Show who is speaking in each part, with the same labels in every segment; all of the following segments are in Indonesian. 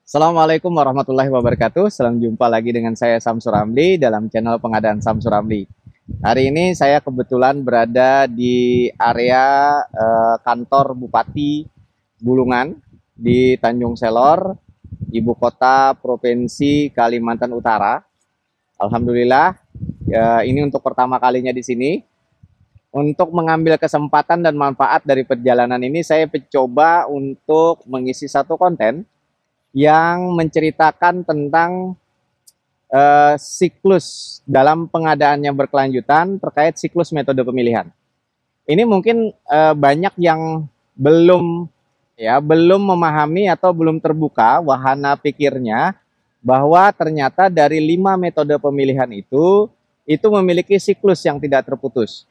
Speaker 1: Assalamualaikum warahmatullahi wabarakatuh. Selamat jumpa lagi dengan saya Samsur Ramli dalam channel pengadaan Samsur Ramli. Hari ini saya kebetulan berada di area kantor Bupati Bulungan di Tanjung Selor, ibu kota Provinsi Kalimantan Utara. Alhamdulillah, ini untuk pertama kalinya di sini. Untuk mengambil kesempatan dan manfaat dari perjalanan ini, saya mencoba untuk mengisi satu konten yang menceritakan tentang siklus dalam pengadaan yang berkelanjutan terkait siklus metode pemilihan. Ini mungkin banyak yang belum memahami atau belum terbuka wahana pikirnya bahwa ternyata dari 5 metode pemilihan itu memiliki siklus yang tidak terputus.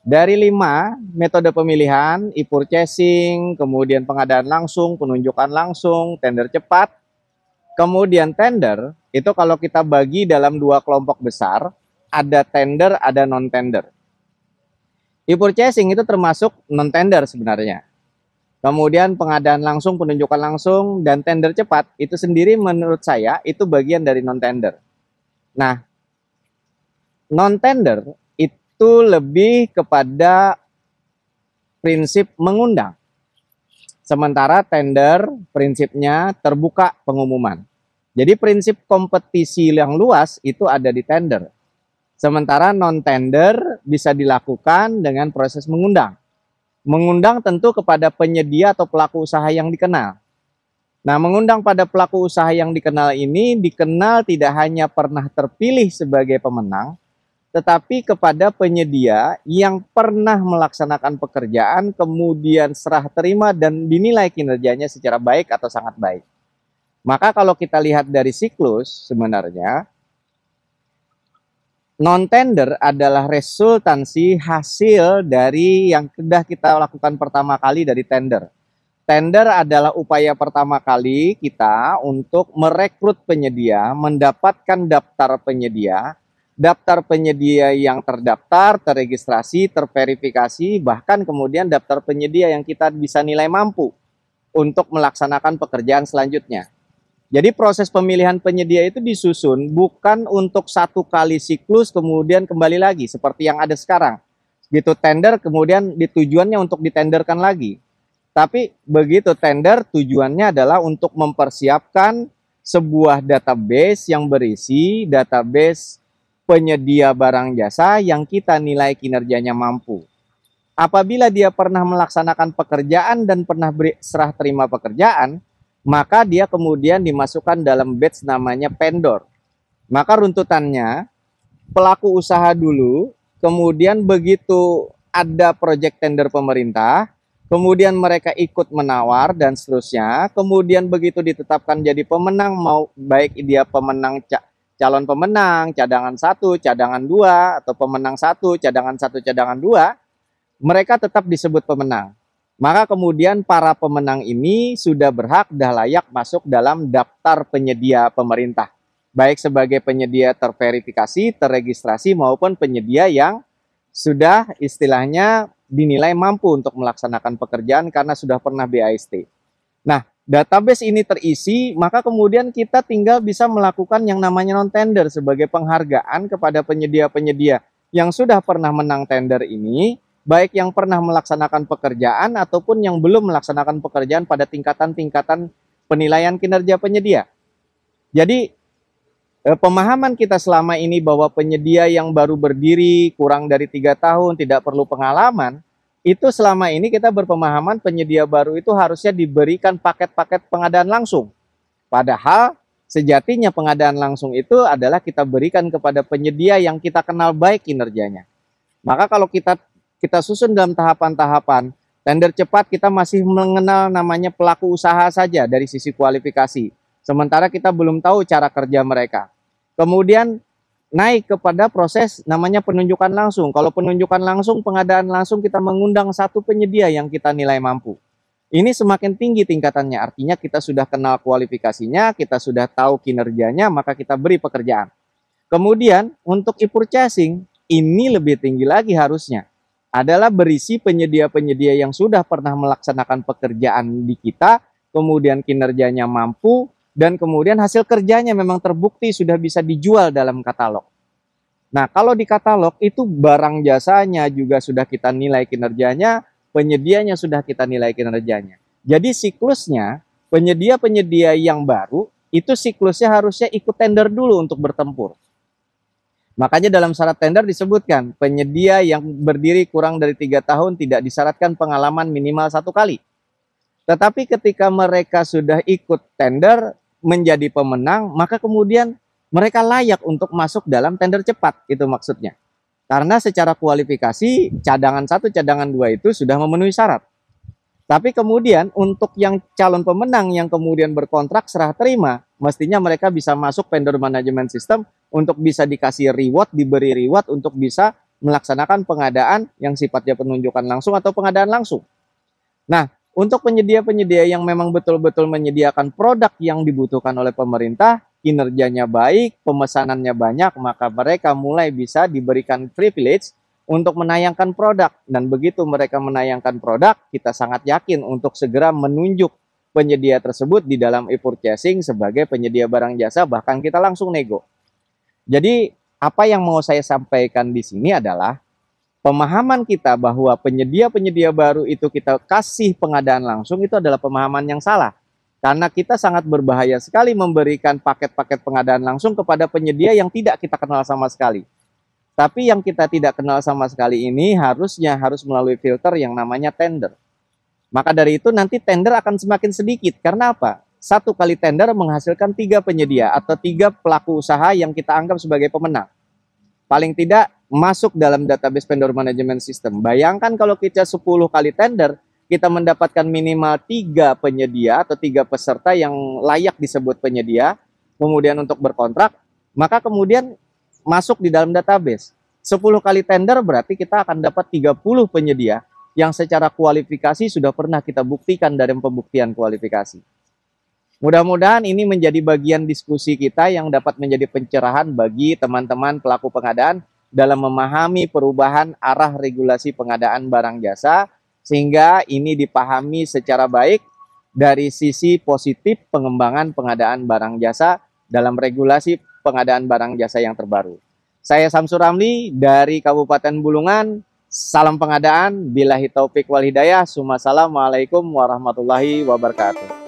Speaker 1: Dari 5 metode pemilihan, e-purchasing, kemudian pengadaan langsung, penunjukan langsung, tender cepat, kemudian tender, itu kalau kita bagi dalam 2 kelompok besar, ada tender, ada non-tender. E-purchasing itu termasuk non-tender sebenarnya. Kemudian pengadaan langsung, penunjukan langsung, dan tender cepat, itu sendiri menurut saya, itu bagian dari non-tender. Nah, non-tender itu lebih kepada prinsip mengundang. Sementara tender prinsipnya terbuka pengumuman. Jadi prinsip kompetisi yang luas itu ada di tender. Sementara non-tender bisa dilakukan dengan proses mengundang. Mengundang tentu kepada penyedia atau pelaku usaha yang dikenal. Nah, mengundang pada pelaku usaha yang dikenal ini dikenal tidak hanya pernah terpilih sebagai pemenang, tetapi kepada penyedia yang pernah melaksanakan pekerjaan, kemudian serah terima dan dinilai kinerjanya secara baik atau sangat baik. Maka kalau kita lihat dari siklus, sebenarnya non-tender adalah resultansi hasil dari yang sudah kita lakukan pertama kali dari tender. Tender adalah upaya pertama kali kita untuk merekrut penyedia, mendapatkan daftar penyedia, yang terdaftar, terregistrasi, terverifikasi, bahkan kemudian daftar penyedia yang kita bisa nilai mampu untuk melaksanakan pekerjaan selanjutnya. Jadi proses pemilihan penyedia itu disusun bukan untuk satu kali siklus kemudian kembali lagi seperti yang ada sekarang. Gitu tender kemudian tujuannya untuk ditenderkan lagi. Tapi begitu tender tujuannya adalah untuk mempersiapkan sebuah database yang berisi database penyedia barang jasa yang kita nilai kinerjanya mampu. Apabila dia pernah melaksanakan pekerjaan dan pernah serah terima pekerjaan, maka dia kemudian dimasukkan dalam batch namanya vendor. Maka runtutannya, pelaku usaha dulu, kemudian begitu ada proyek tender pemerintah, kemudian mereka ikut menawar dan seterusnya, kemudian begitu ditetapkan jadi pemenang, mau baik dia pemenang calon pemenang, cadangan 1, cadangan 2, atau pemenang 1, cadangan 1, cadangan 2, mereka tetap disebut pemenang. Maka kemudian para pemenang ini sudah berhak, dah layak masuk dalam daftar penyedia pemerintah. Baik sebagai penyedia terverifikasi, terregistrasi, maupun penyedia yang sudah istilahnya dinilai mampu untuk melaksanakan pekerjaan karena sudah pernah BAST. Nah, database ini terisi, maka kemudian kita tinggal bisa melakukan yang namanya non-tender sebagai penghargaan kepada penyedia-penyedia yang sudah pernah menang tender ini, baik yang pernah melaksanakan pekerjaan ataupun yang belum melaksanakan pekerjaan pada tingkatan-tingkatan penilaian kinerja penyedia. Jadi, pemahaman kita selama ini bahwa penyedia yang baru berdiri kurang dari 3 tahun tidak perlu pengalaman, itu selama ini kita berpemahaman penyedia baru itu harusnya diberikan paket-paket pengadaan langsung. Padahal sejatinya pengadaan langsung itu adalah kita berikan kepada penyedia yang kita kenal baik kinerjanya. Maka kalau kita susun dalam tahapan-tahapan, tender cepat kita masih mengenal namanya pelaku usaha saja dari sisi kualifikasi. Sementara kita belum tahu cara kerja mereka. Kemudian naik kepada proses namanya penunjukan langsung. Kalau penunjukan langsung, pengadaan langsung kita mengundang satu penyedia yang kita nilai mampu. Ini semakin tinggi tingkatannya, artinya kita sudah kenal kualifikasinya, kita sudah tahu kinerjanya, maka kita beri pekerjaan. Kemudian untuk e-purchasing, ini lebih tinggi lagi harusnya. Adalah berisi penyedia-penyedia yang sudah pernah melaksanakan pekerjaan di kita, kemudian kinerjanya mampu, dan kemudian hasil kerjanya memang terbukti sudah bisa dijual dalam katalog. Nah, kalau di katalog itu barang jasanya juga sudah kita nilai kinerjanya, penyedianya sudah kita nilai kinerjanya. Jadi siklusnya, penyedia-penyedia yang baru, itu siklusnya harusnya ikut tender dulu untuk bertempur. Makanya dalam syarat tender disebutkan, penyedia yang berdiri kurang dari 3 tahun tidak disyaratkan pengalaman minimal 1 kali. Tetapi ketika mereka sudah ikut tender, menjadi pemenang, maka kemudian mereka layak untuk masuk dalam tender cepat, itu maksudnya. Karena secara kualifikasi, cadangan 1, cadangan 2 itu sudah memenuhi syarat. Tapi kemudian untuk yang calon pemenang yang kemudian berkontrak serah terima, mestinya mereka bisa masuk vendor management system untuk bisa dikasih reward, diberi reward untuk bisa melaksanakan pengadaan yang sifatnya penunjukan langsung atau pengadaan langsung. Nah, untuk penyedia-penyedia yang memang betul-betul menyediakan produk yang dibutuhkan oleh pemerintah, kinerjanya baik, pemesanannya banyak, maka mereka mulai bisa diberikan privilege untuk menayangkan produk. Dan begitu mereka menayangkan produk, kita sangat yakin untuk segera menunjuk penyedia tersebut di dalam e-purchasing sebagai penyedia barang jasa, bahkan kita langsung nego. Jadi, apa yang mau saya sampaikan di sini adalah pemahaman kita bahwa penyedia-penyedia baru itu kita kasih pengadaan langsung itu adalah pemahaman yang salah. Karena kita sangat berbahaya sekali memberikan paket-paket pengadaan langsung kepada penyedia yang tidak kita kenal sama sekali. Tapi yang kita tidak kenal sama sekali ini harus melalui filter yang namanya tender. Maka dari itu nanti tender akan semakin sedikit. Karena apa? 1 kali tender menghasilkan 3 penyedia atau 3 pelaku usaha yang kita anggap sebagai pemenang. Paling tidak masuk dalam database vendor management system. Bayangkan kalau kita 10 kali tender, kita mendapatkan minimal 3 penyedia atau 3 peserta yang layak disebut penyedia, kemudian untuk berkontrak, maka kemudian masuk di dalam database. 10 kali tender berarti kita akan dapat 30 penyedia yang secara kualifikasi sudah pernah kita buktikan dari pembuktian kualifikasi. Mudah-mudahan ini menjadi bagian diskusi kita yang dapat menjadi pencerahan bagi teman-teman pelaku pengadaan dalam memahami perubahan arah regulasi pengadaan barang jasa, sehingga ini dipahami secara baik dari sisi positif pengembangan pengadaan barang jasa dalam regulasi pengadaan barang jasa yang terbaru. Saya Samsur Ramli dari Kabupaten Bulungan, salam pengadaan, billahi taufik wal hidayah, assalamualaikum warahmatullahi wabarakatuh.